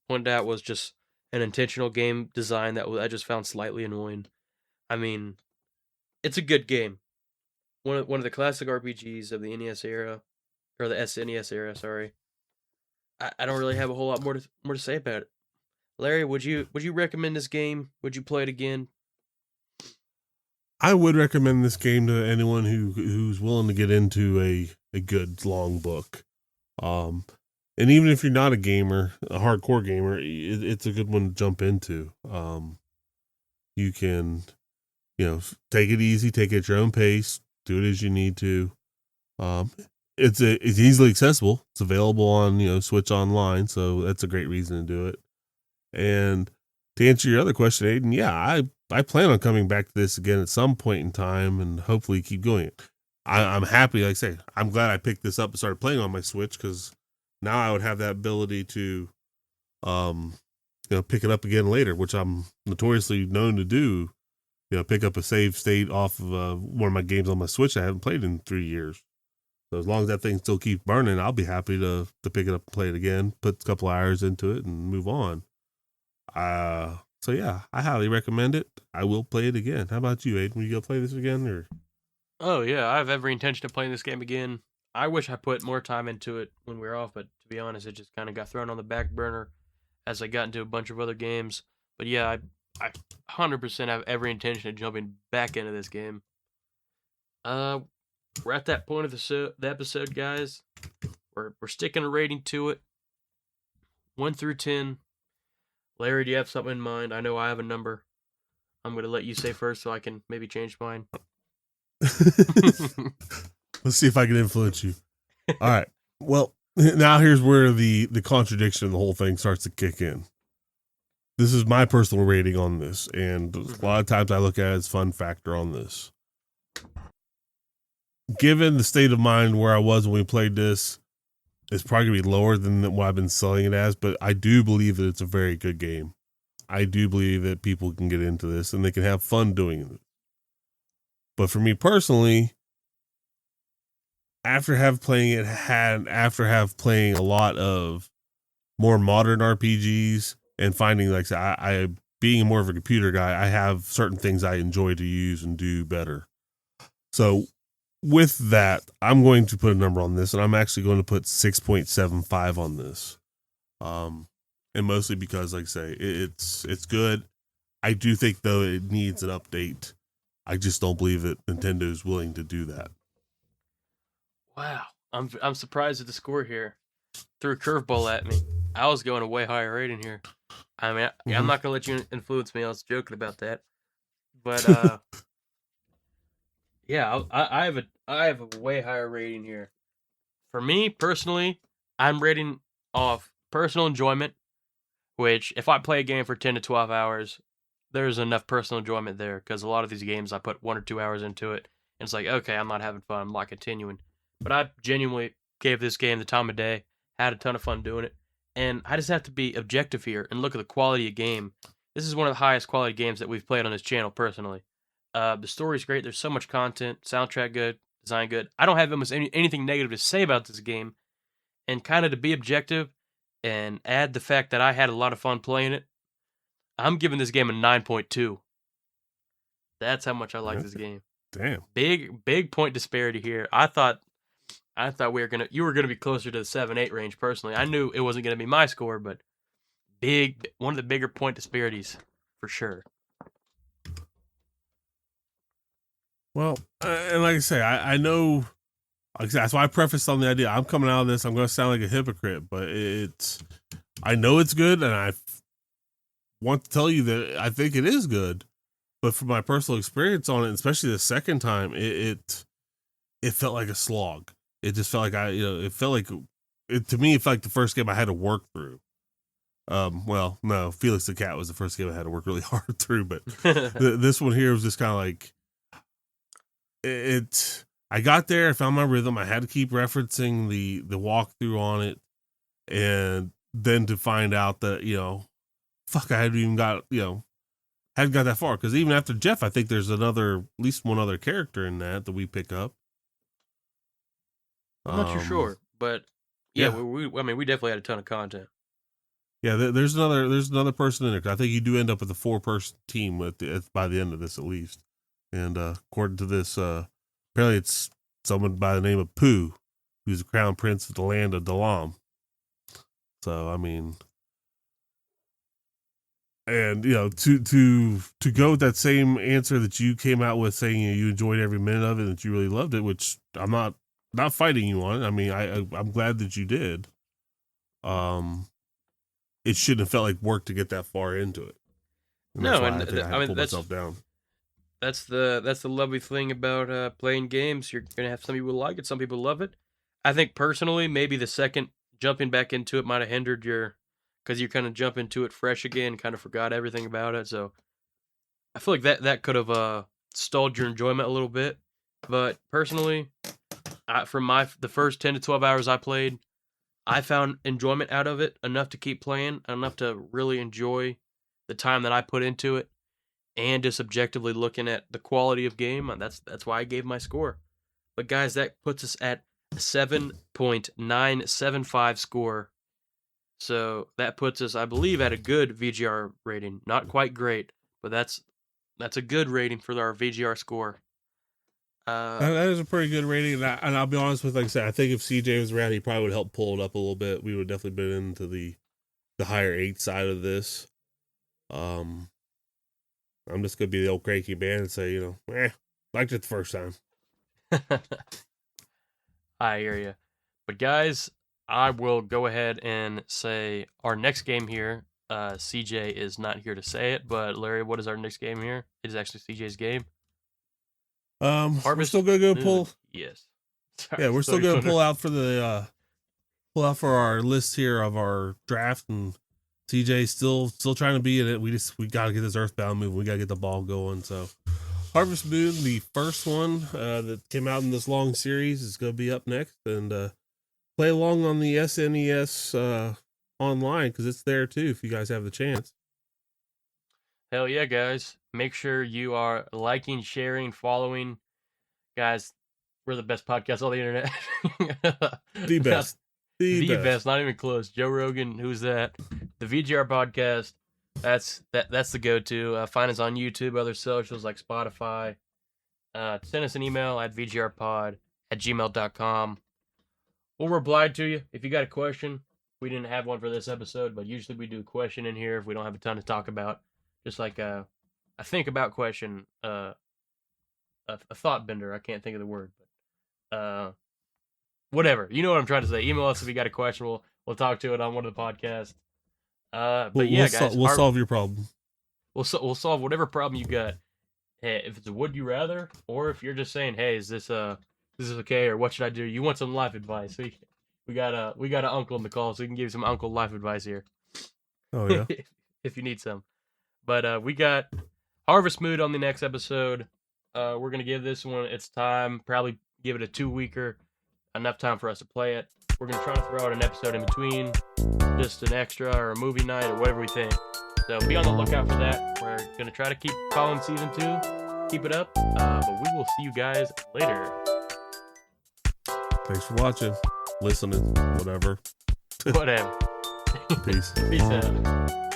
Speaker 3: pointed out was just an intentional game design that I just found slightly annoying. I mean, it's a good game. One of the classic RPGs of the NES era, or the SNES era. Sorry, I don't really have a whole lot more to say about it. Larry, would you recommend this game? Would you play it again?
Speaker 4: I would recommend this game to anyone who's willing to get into a good long book. And even if you're not a gamer, a hardcore gamer, it's a good one to jump into. You can, take it easy, take it at your own pace, do it as you need to. It's easily accessible. It's available on Switch Online, so that's a great reason to do it. And to answer your other question, Aiden, yeah, I plan on coming back to this again at some point in time, and hopefully keep doing it. I'm happy, like I say, I'm glad I picked this up and started playing on my Switch, because now I would have that ability to, pick it up again later, which I'm notoriously known to do. Pick up a save state off of one of my games on my Switch I haven't played in 3 years. So as long as that thing still keeps burning, I'll be happy to pick it up and play it again, put a couple hours into it, and move on. So yeah, I highly recommend it. I will play it again. How about you, Aiden? Will you go play this again, or?
Speaker 3: Oh yeah, I have every intention of playing this game again. I wish I put more time into it when we were off, but to be honest, it just kind of got thrown on the back burner as I got into a bunch of other games. But yeah, I 100% have every intention of jumping back into this game. We're at that point of the episode, guys. We're sticking a rating to it, 1 through 10. Larry, do you have something in mind? I know I have a number. I'm gonna let you say first, so I can maybe change mine.
Speaker 4: Let's see if I can influence you. All right. Well, now here's where the contradiction of the whole thing starts to kick in. This is my personal rating on this, and a lot of times I look at it as fun factor on this. Given the state of mind where I was when we played this, it's probably going to be lower than what I've been selling it as, but I do believe that it's a very good game. I do believe that people can get into this and they can have fun doing it. But for me personally, after playing a lot of more modern RPGs and finding, like I being more of a computer guy, I have certain things I enjoy to use and do better. So with that, I'm going to put a number on this, and I'm actually going to put 6.75 on this. And mostly because, like I say, it's good. I do think, though, it needs an update. I just don't believe that Nintendo is willing to do that.
Speaker 3: Wow, I'm surprised at the score here. Threw a curveball at me. I was going a way higher rating here. I mean, I'm not gonna let you influence me. I was joking about that, but yeah, I have a way higher rating here. For me personally, I'm rating off personal enjoyment, which if I play a game for 10 to 12 hours, there's enough personal enjoyment there, because a lot of these games I put 1 or 2 hours into it, and it's like, okay, I'm not having fun, I'm not continuing. But I genuinely gave this game the time of day, had a ton of fun doing it, and I just have to be objective here and look at the quality of game. This is one of the highest quality games that we've played on this channel personally. The story's great, there's so much content, soundtrack good, design good. I don't have almost anything negative to say about this game, and kind of to be objective and add the fact that I had a lot of fun playing it, I'm giving this game a 9.2. That's how much I like this game.
Speaker 4: Damn.
Speaker 3: Big point disparity here. I thought you were gonna be closer to the 7-8 range personally. I knew it wasn't gonna be my score, but one of the bigger point disparities for sure.
Speaker 4: Well, and like I say, I know, like I said, that's why I prefaced on the idea. I'm coming out of this, I'm going to sound like a hypocrite, but I know it's good, and I want to tell you that I think it is good. But from my personal experience on it, especially the second time, it felt like a slog. It just felt like to me, it felt like the first game I had to work through. Well, no, Felix the Cat was the first game I had to work really hard through, but this one here was just kind of like it. I got there, I found my rhythm. I had to keep referencing the walkthrough on it, and then to find out that fuck, I hadn't even got hadn't got that far, because even after Jeff, I think there's at least one other character in that we pick up.
Speaker 3: I'm not too sure, but yeah,
Speaker 4: yeah.
Speaker 3: we definitely had a ton of content.
Speaker 4: Yeah, there's another person in there. 'Cause I think you do end up with a 4-person team by the end of this, at least. And according to this, apparently it's someone by the name of Pooh, who's the crown prince of the land of Dalam. So I mean, and to go with that same answer that you came out with, saying you enjoyed every minute of it, and that you really loved it, which I'm not fighting you on it. I mean, I'm glad that you did. It shouldn't have felt like work to get that far into it.
Speaker 3: No,
Speaker 4: I think I had to pull myself down.
Speaker 3: That's the lovely thing about playing games. You're gonna have some people like it, some people love it. I think personally, maybe the second jumping back into it might have hindered because you kind of jump into it fresh again, kind of forgot everything about it. So I feel like that could have stalled your enjoyment a little bit. But personally, from the first 10 to 12 hours I played, I found enjoyment out of it, enough to keep playing, enough to really enjoy the time that I put into it, and just objectively looking at the quality of game. That's why I gave my score. But guys, that puts us at a 7.975 score. So that puts us, I believe, at a good VGR rating. Not quite great, but that's a good rating for our VGR score.
Speaker 4: That is a pretty good rating, and I'll be honest with, like I said, I think if CJ was around, he probably would help pull it up a little bit. We would definitely been into the higher 8 side of this. I'm just gonna be the old cranky man and say, liked it the first time.
Speaker 3: I hear you, but guys, I will go ahead and say our next game here. CJ is not here to say it, but Larry, what is our next game here? It is actually CJ's game.
Speaker 4: We're still gonna go pull.
Speaker 3: Yes. Sorry,
Speaker 4: yeah, we're still gonna pull out for our list here of our draft, and CJ's still trying to be in it. We gotta get this EarthBound moving. We gotta get the ball going. So, Harvest Moon, the first one that came out in this long series, is gonna be up next, and play along on the SNES online, because it's there too if you guys have the chance.
Speaker 3: Hell yeah, guys. Make sure you are liking, sharing, following. Guys, we're the best podcast on the internet.
Speaker 4: The best.
Speaker 3: The best. Not even close. Joe Rogan, who's that? The VGR podcast. That's the go-to. Find us on YouTube, other socials like Spotify. Send us an email at vgrpod@gmail.com. We'll reply to you if you got a question. We didn't have one for this episode, but usually we do a question in here if we don't have a ton to talk about. Just like a think about question, a thought bender. I can't think of the word, but whatever. You know what I'm trying to say. Email us if you got a question. We'll talk to it on one of the podcasts. But yeah, guys,
Speaker 4: we'll solve your problem.
Speaker 3: We'll solve whatever problem you got. Hey, if it's a would you rather, or if you're just saying, hey, is this okay, or what should I do? You want some life advice? We got an uncle in the call, so we can give you some uncle life advice here.
Speaker 4: Oh yeah.
Speaker 3: If you need some. But we got Harvest Moon on the next episode. We're going to give this one its time. Probably give it a 2-weeker. Enough time for us to play it. We're going to try to throw out an episode in between. Just an extra or a movie night or whatever we think. So be on the lookout for that. We're going to try to keep following Season 2. Keep it up. But we will see you guys later.
Speaker 4: Thanks for watching. Listening. Whatever.
Speaker 3: Whatever.
Speaker 4: Peace.
Speaker 3: Peace out.